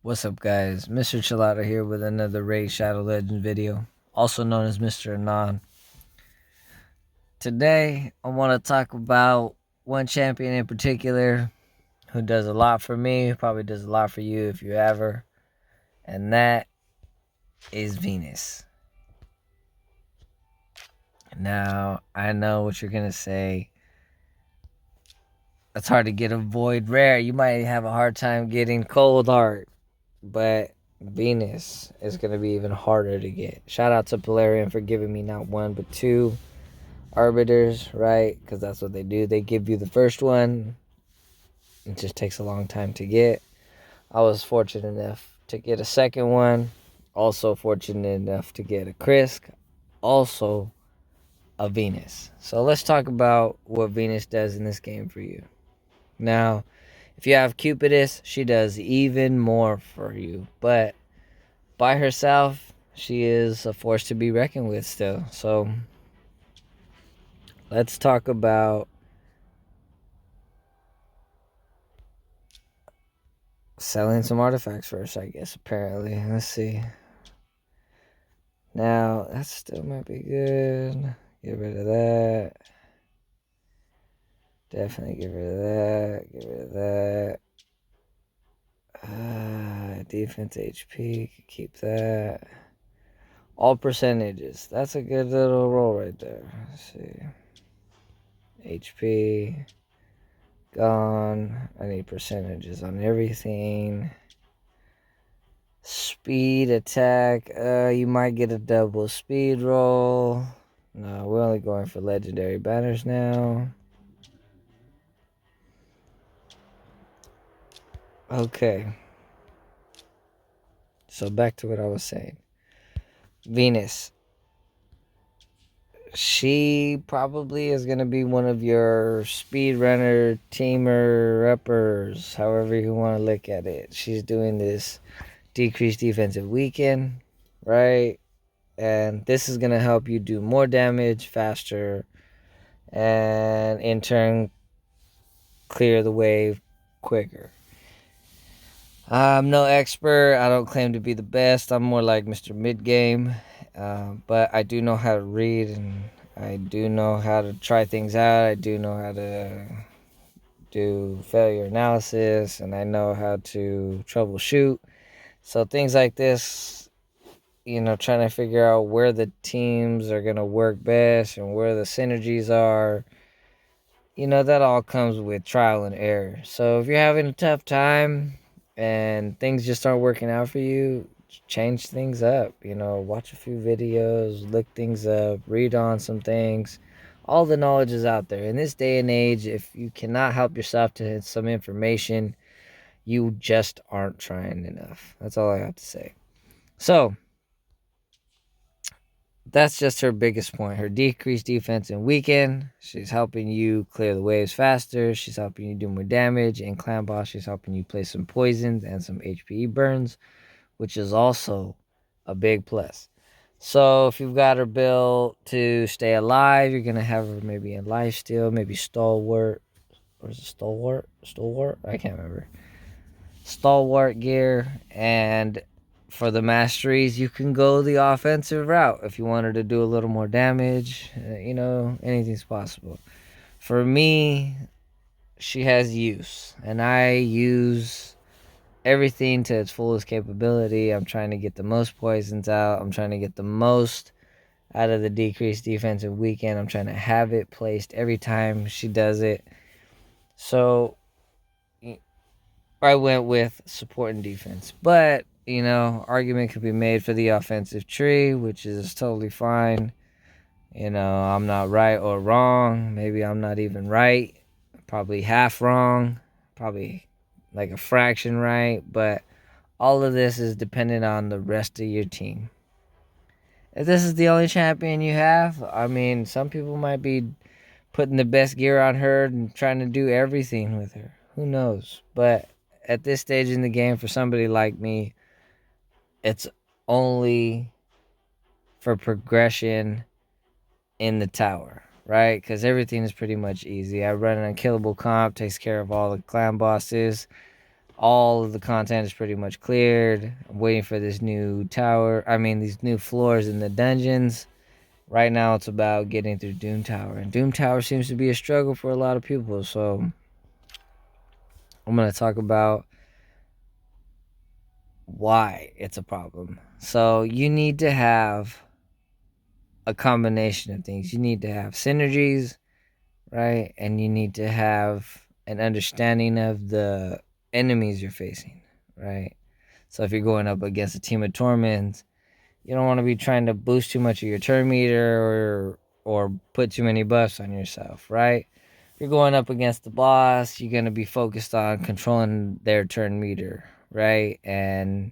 What's up, guys? Mr. Chilada here with another Raid Shadow Legends video, also known as Mr. Anon. Today, I want to talk about one champion in particular who does a lot for me, probably does a lot for you if you ever, and that is Venus. Now, I know what you're going to say. It's hard to get a void rare. You might have a hard time getting cold heart, but Venus is going to be even harder to get. Shout out to Polarian for giving me not one but two arbiters, right? Because that's what they do. They give you the first one. It just takes a long time to get. I was fortunate enough to get a second one. Also fortunate enough to get a Krisk. Also a Venus. So let's talk about what Venus does in this game for you. Now, if you have Cupidus, she does even more for you. But by herself, she is a force to be reckoned with still. So let's talk about selling some artifacts first, I guess, apparently. Let's see. Now, that still might be good. Get rid of that. Definitely get rid of that. Get rid of that. Defense HP, keep that. All percentages. That's a good little roll right there. Let's see. HP. Gone. I need percentages on everything. Speed attack. You might get a double speed roll. No, we're only going for legendary banners now. Okay. So back to what I was saying. Venus. She probably is going to be one of your speedrunner, teamer, uppers, however you want to look at it. She's doing this decreased defensive weaken, right? And this is going to help you do more damage faster and in turn clear the wave quicker. I'm no expert. I don't claim to be the best. I'm more like Mr. Mid-Game. But I do know how to read, and I do know how to try things out. I do know how to do failure analysis, and I know how to troubleshoot. So things like this, trying to figure out where the teams are going to work best and where the synergies are, that all comes with trial and error. So if you're having a tough time and things just aren't working out for you, change things up. Watch a few videos, look things up, read on some things. All the knowledge is out there. In this day and age, if you cannot help yourself to some information, you just aren't trying enough. That's all I have to say. So that's just her biggest point. Her decreased defense and weaken. She's helping you clear the waves faster. She's helping you do more damage. And Clan Boss, she's helping you play some poisons and some HPE burns, which is also a big plus. So if you've got her built to stay alive, you're going to have her maybe in lifesteal, maybe stalwart. Or is it stalwart? Stalwart? I can't remember. Stalwart gear. And for the masteries, you can go the offensive route if you wanted to do a little more damage. Anything's possible. For me, she has use, and I use everything to its fullest capability. I'm trying to get the most poisons out. I'm trying to get the most out of the decreased defensive weekend. I'm trying to have it placed every time she does it. So I went with support and defense. But, argument could be made for the offensive tree, which is totally fine. I'm not right or wrong. Maybe I'm not even right. Probably half wrong. Probably like a fraction right. But all of this is dependent on the rest of your team. If this is the only champion you have, some people might be putting the best gear on her and trying to do everything with her. Who knows? But at this stage in the game, for somebody like me, it's only for progression in the tower, right? Because everything is pretty much easy. I run an unkillable comp, takes care of all the clan bosses. all of the content is pretty much cleared. I'm waiting for this new tower. I mean, these new floors in the dungeons. Right now, it's about getting through Doom Tower. And Doom Tower seems to be a struggle for a lot of people. So, I'm going to talk about why it's a problem. So, you need to have a combination of things. You need to have synergies, right? And you need to have an understanding of the enemies you're facing, right? So if you're going up against a team of torments, you don't want to be trying to boost too much of your turn meter or put too many buffs on yourself, right? If you're going up against the boss, you're gonna be focused on controlling their turn meter, right? And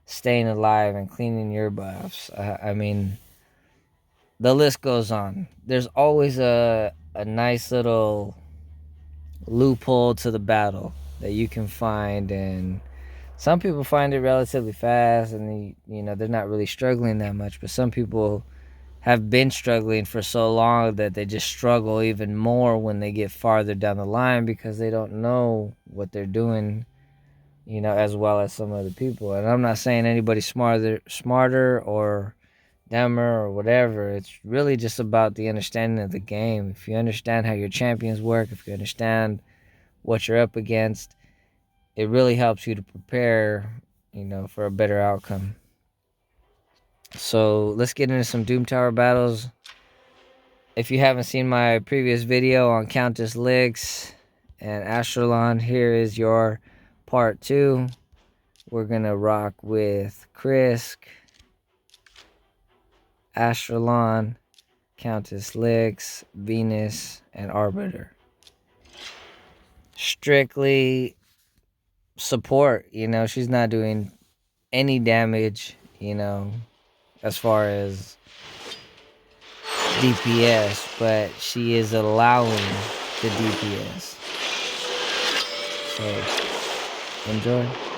staying alive and cleaning your buffs. I mean, the list goes on. There's always a nice little loophole to the battle that you can find, and some people find it relatively fast, and they're not really struggling that much. But some people have been struggling for so long that they just struggle even more when they get farther down the line because they don't know what they're doing, as well as some other people. And I'm not saying anybody's smarter or dumber or whatever. It's really just about the understanding of the game. If you understand how your champions work, if you understand what you're up against, it really helps you to prepare, for a better outcome. So let's get into some Doom Tower battles. If you haven't seen my previous video on Countess Lix and Astralon, here is your part 2. We're going to rock with Krisk, Astralon, Countess Lix, Venus, and Arbiter. Strictly support, she's not doing any damage, as far as DPS, but she is allowing the DPS. So, enjoy.